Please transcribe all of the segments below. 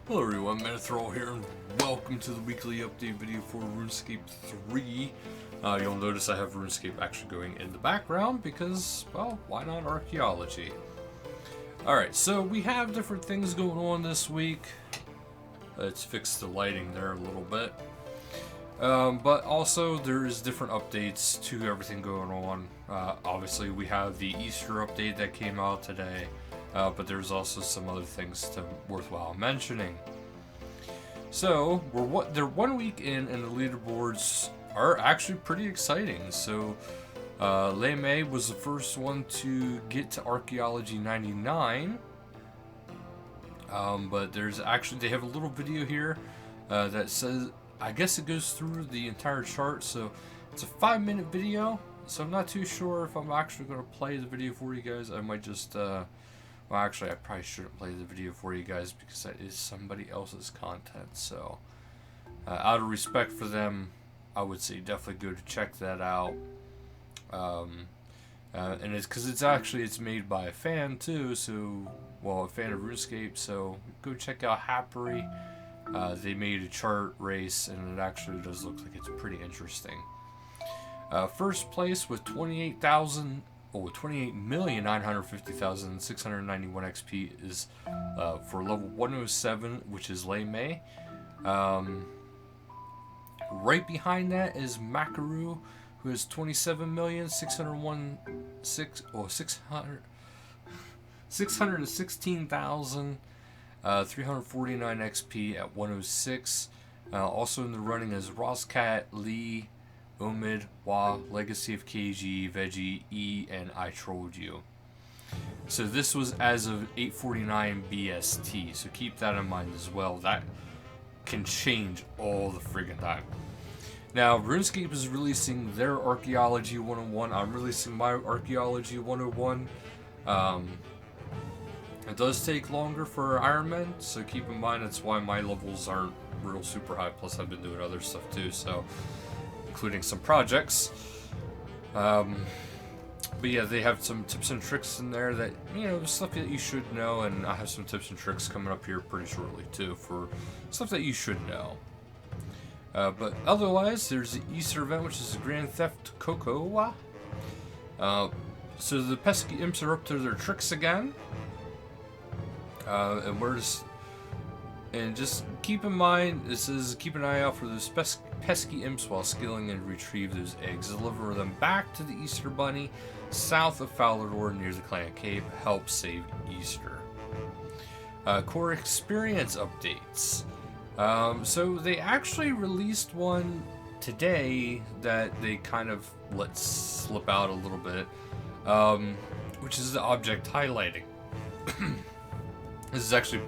Hello everyone, Manithral here, and welcome to the weekly update video for RuneScape 3. You'll notice I have RuneScape actually going in the background because, well, why not archaeology? Alright, so we have different things going on this week. Let's fix the lighting there a little bit. But also there is different updates to everything going on. Obviously we have the Easter update that came out today. But there's also some other things worthwhile mentioning. So they're 1 week in, and the leaderboards are actually pretty exciting. So May was the first one to get to archaeology 99. But there's actually, they have a little video here that says, I guess it goes through the entire chart. So it's a 5-minute video. So I'm not too sure if I'm actually going to play the video for you guys. I might just well, actually, I probably shouldn't play the video for you guys because that is somebody else's content. So, out of respect for them, I would say definitely go to check that out. And it's because it's made by a fan too. So, well, a fan of RuneScape. So go check out Happy. They made a chart race, and it actually does look like it's pretty interesting. First place with 28,950,691 XP is for level 107, which is May. Right behind that is Makaru, who has 616,349 XP at 106. Also in the running is Roscat, Lee, Omid, Wa, Legacy of KG, Veggie, E, and I Trolled You. So this was as of 8:49 BST, so keep that in mind as well. That can change all the friggin' time. Now, RuneScape is releasing their Archaeology 101. I'm releasing my Archaeology 101. It does take longer for Ironman, so keep in mind that's why my levels aren't real super high. Plus, I've been doing other stuff too, so including some projects. But yeah, they have some tips and tricks in there that, stuff that you should know, and I have some tips and tricks coming up here pretty shortly too for stuff that you should know. But otherwise, there's the Easter event, which is Grand Theft Cocoa. So the pesky imps are up to their tricks again. And just keep in mind, this is keep an eye out for those pesky imps while skilling and retrieve those eggs. Deliver them back to the Easter Bunny south of Falador near the Clan Cape. Help save Easter. Core experience updates. So they actually released one today that they kind of let slip out a little bit, which is the object highlighting. This is actually,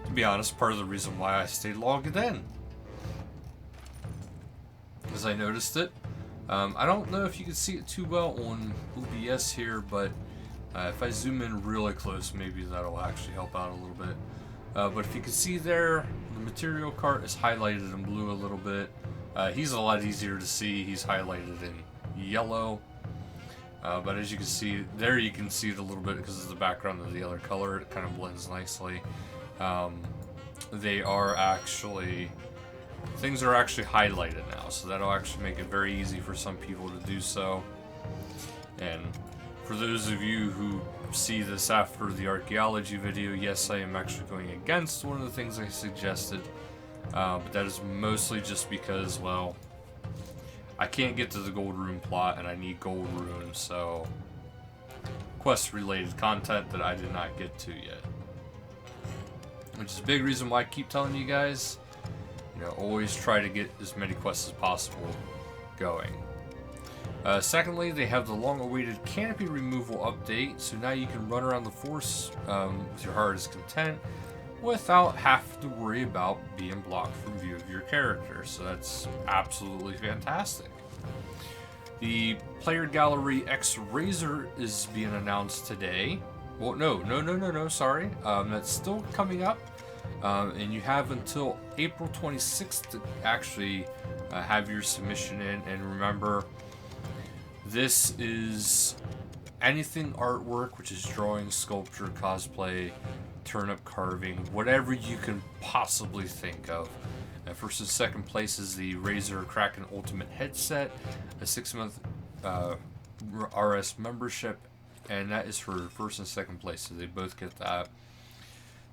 to be honest, part of the reason why I stayed logged in. Because I noticed it. I don't know if you can see it too well on OBS here, but if I zoom in really close, maybe that'll actually help out a little bit. But if you can see there, the material cart is highlighted in blue a little bit. He's a lot easier to see. He's highlighted in yellow. But as you can see, there you can see it a little bit because of the background of the other color. It kind of blends nicely. They are actually, things are actually highlighted now, so that'll actually make it very easy for some people to do so. And for those of you who see this after the archaeology video, yes, I am actually going against one of the things I suggested, but that is mostly just because, well, I can't get to the gold rune plot and I need gold runes, so quest related content that I did not get to yet. Which is a big reason why I keep telling you guys, always try to get as many quests as possible going. Secondly, they have the long-awaited Canopy removal update, so now you can run around the force with your heart as content without having to worry about being blocked from view of your character. So that's absolutely fantastic. The Player Gallery X Razor is being announced today. Well, no, sorry. That's still coming up. And you have until April 26th to actually have your submission in. And remember, this is anything artwork, which is drawing, sculpture, cosplay, turnip carving, whatever you can possibly think of. First and second place is the Razer Kraken Ultimate Headset, a 6-month RS membership, and that is for first and second place, so they both get that.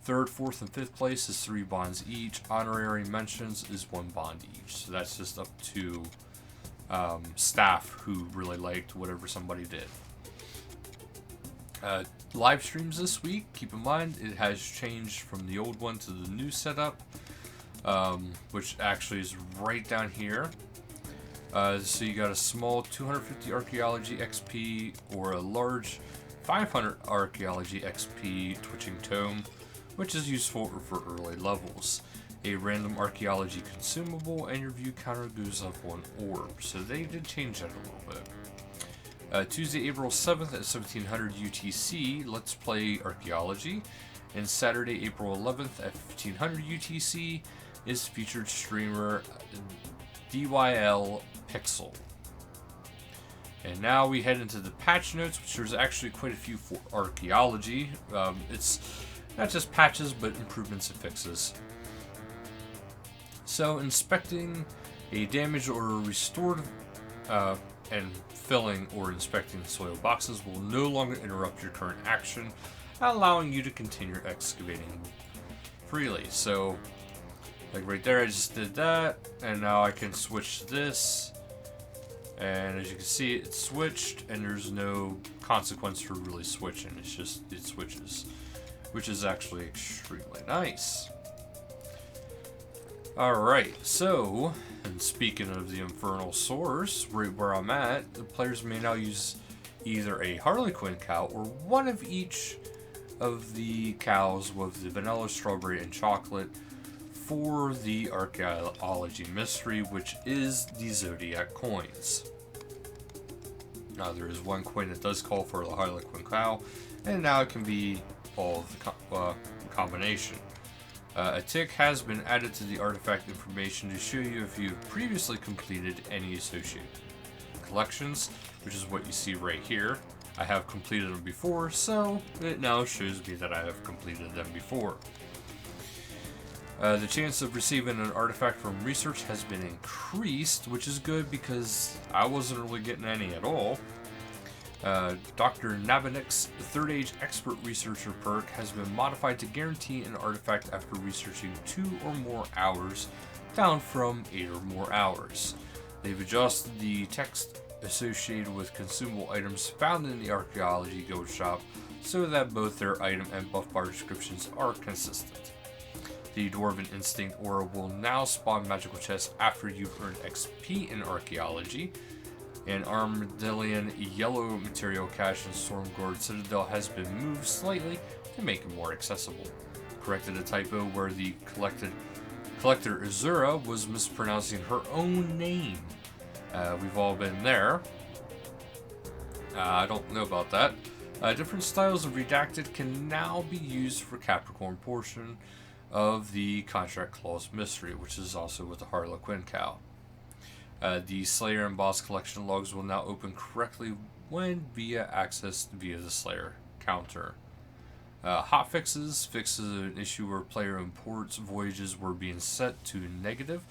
Third, fourth, and fifth place is 3 bonds each. Honorary mentions is 1 bond each, so that's just up to staff who really liked whatever somebody did. Live streams this week, keep in mind it has changed from the old one to the new setup, which actually is right down here. So you got a small 250 archaeology XP or a large 500 archaeology XP twitching tome, which is useful for early levels. A random archaeology consumable, and your view counter goes up 1 orb. So they did change that a little bit. Tuesday, April 7th at 1700 UTC, Let's Play Archaeology. And Saturday, April 11th at 1500 UTC is featured streamer DYL Pixel. And now we head into the patch notes, which there's actually quite a few for archaeology. It's not just patches, but improvements and fixes. So inspecting a damaged or restored and filling or inspecting soil boxes will no longer interrupt your current action, allowing you to continue excavating freely. So, like right there, I just did that, and now I can switch this, and as you can see, it switched, and there's no consequence for really switching. It's just, it switches, which is actually extremely nice. Alright, so, and speaking of the Infernal Source, right where I'm at, the players may now use either a Harlequin cow or one of each of the cows with the vanilla, strawberry, and chocolate for the archaeology mystery, which is the Zodiac coins. Now there is one coin that does call for the Harlequin cow, and now it can be all of the combination. A tick has been added to the artifact information to show you if you have previously completed any associated collections, which is what you see right here. I have completed them before, so it now shows me that I have completed them before. The chance of receiving an artifact from research has been increased, which is good because I wasn't really getting any at all. Dr. Nabanik's Third Age Expert Researcher perk has been modified to guarantee an artifact after researching 2 or more hours, down from 8 or more hours. They've adjusted the text associated with consumable items found in the Archaeology Guild shop so that both their item and buff bar descriptions are consistent. The Dwarven Instinct aura will now spawn magical chests after you've earned XP in Archaeology. An Armadillion yellow material cache in Stormguard Citadel has been moved slightly to make it more accessible. Corrected a typo where the collector Azura was mispronouncing her own name. We've all been there. I don't know about that. Different styles of redacted can now be used for Capricorn portion of the Contract Clause mystery, which is also with the Harlequin cow. The Slayer and Boss collection logs will now open correctly when accessed via the Slayer counter. Hotfixes fixes an issue where player imports voyages were being set to negative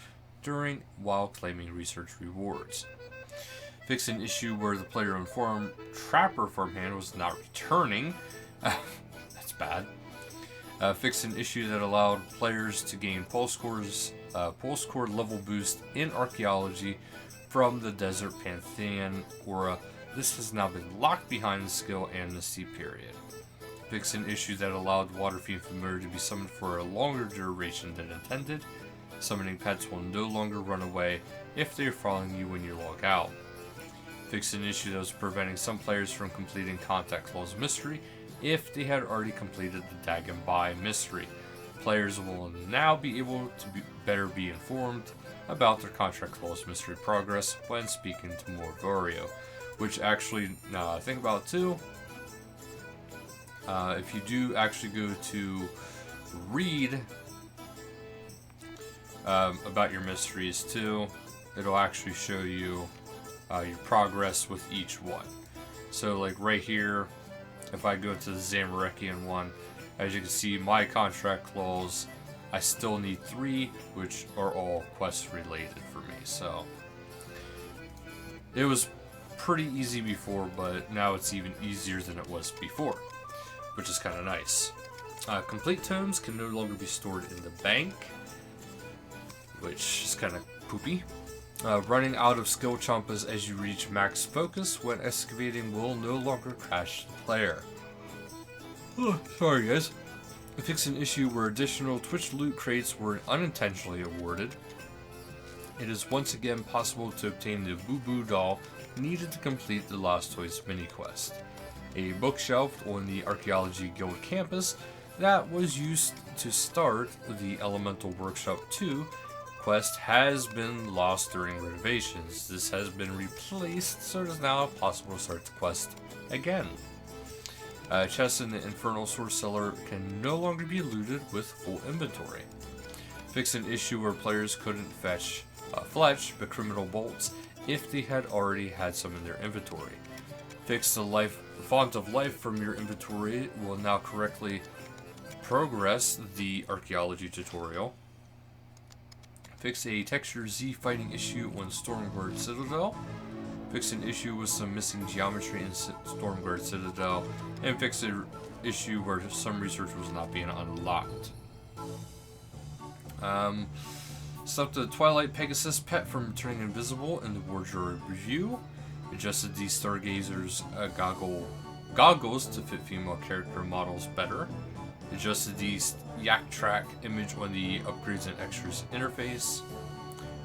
while claiming research rewards. Fix an issue where the player informed Trapper farmhand was not returning. That's bad. Fix an issue that allowed players to gain pulse core level boost in Archaeology from the Desert Pantheon aura. This has now been locked behind the skill amnesty period. Fix an issue that allowed Water Fiend Familiar to be summoned for a longer duration than intended. Summoning pets will no longer run away if they are following you when you log out. Fix an issue that was preventing some players from completing Contact Clause Mystery if they had already completed the Dagon Bai Mystery. Players will now be able to better be informed about their Contract Clause Mystery progress when speaking to Morvario, which actually, now I think about it too, if you do actually go to read about your mysteries too, it'll actually show you your progress with each one. So like right here, if I go to the Zamorekian one, As you can see, my contract clause, I still need 3, which are all quest related for me. So it was pretty easy before, but now it's even easier than it was before, which is kind of nice. Complete tomes can no longer be stored in the bank, which is kind of poopy. Running out of skill chompas as you reach max focus when excavating will no longer crash the player. Oh, sorry guys. Fix an issue where additional Twitch loot crates were unintentionally awarded. It is once again possible to obtain the Boo Boo doll needed to complete the Lost Toys mini quest. A bookshelf on the Archaeology Guild campus that was used to start the Elemental Workshop 2 quest has been lost during renovations. This has been replaced, so it is now possible to start the quest again. Chests in the Infernal Source Cellar can no longer be looted with full inventory. Fix an issue where players couldn't fetch the criminal bolts if they had already had some in their inventory. Fix the font of life from your inventory will now correctly progress the archaeology tutorial. Fix a texture Z fighting issue on Stormguard Citadel. Fix an issue with some missing geometry in Stormguard Citadel. And fix an issue where some research was not being unlocked. Stopped the Twilight Pegasus pet from turning invisible in the wardrobe review. Adjusted the Stargazer's goggles to fit female character models better. Adjusted the Yak Track image on the Upgrades and Extras interface.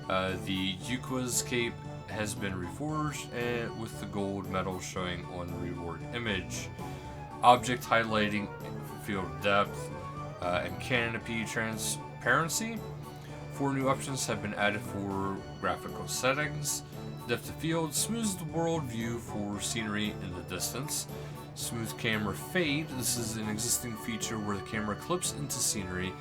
The Yuka's cape has been reforged and with the gold medal showing on the reward image. Object highlighting, field depth, and canopy transparency. 4 new options have been added for graphical settings. Depth of field smooths the world view for scenery in the distance. Smooth camera fade. This is an existing feature where the camera clips into scenery.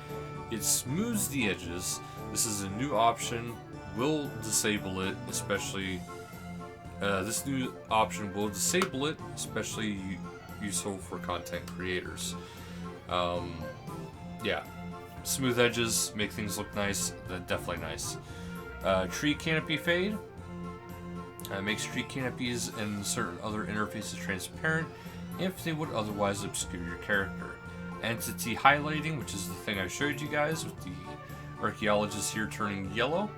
It smooths the edges. This is a new option. Will disable it, especially this new option will disable it, especially useful for content creators. Yeah, smooth edges make things look nice. They're definitely nice. Tree canopy fade makes tree canopies and certain other interfaces transparent if they would otherwise obscure your character. Entity highlighting, which is the thing I showed you guys with the archaeologist here turning yellow.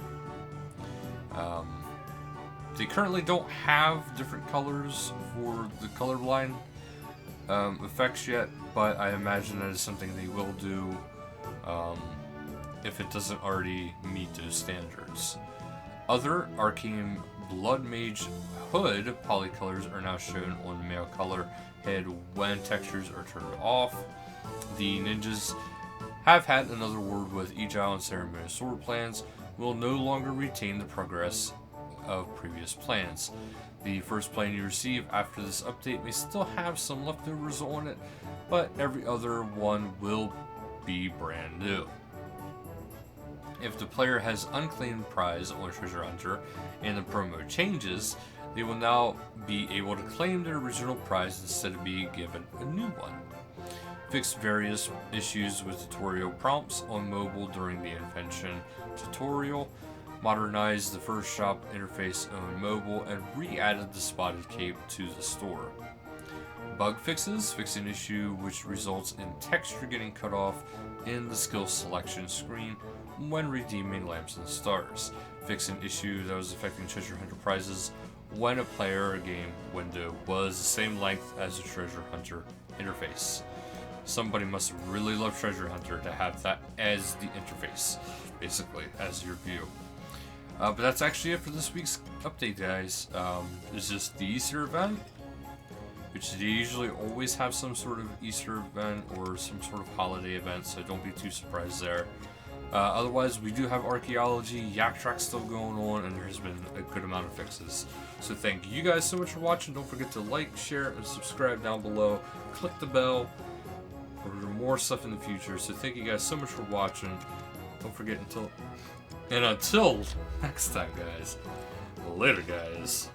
They currently don't have different colors for the colorblind effects yet, but I imagine that is something they will do if it doesn't already meet those standards. Other Arcane Blood Mage hood polycolors are now shown on male color head when textures are turned off. The ninjas have had another word with each island ceremonial sword plans will no longer retain the progress of previous plans. The first plan you receive after this update may still have some leftovers on it, but every other one will be brand new. If the player has unclaimed prize on Treasure Hunter and the promo changes, they will now be able to claim their original prize instead of being given a new one. Fix various issues with tutorial prompts on mobile during the Invention tutorial. Modernize the first shop interface on mobile and re-added the spotted cape to the store. Bug fixes. Fix an issue which results in texture getting cut off in the skill selection screen when redeeming lamps and stars. Fix an issue that was affecting Treasure Hunter prizes when a player or game window was the same length as the Treasure Hunter interface. Somebody must really love Treasure Hunter to have that as the interface, basically, as your view. But that's actually it for this week's update, guys. It's just the Easter event, which they usually always have some sort of Easter event or some sort of holiday event, so don't be too surprised there. Otherwise, we do have archaeology, Yak Track still going on, and there's been a good amount of fixes. So thank you guys so much for watching. Don't forget to like, share, and subscribe down below. Click the bell for more stuff in the future. So thank you guys so much for watching. Don't forget until next time, guys. Later, guys.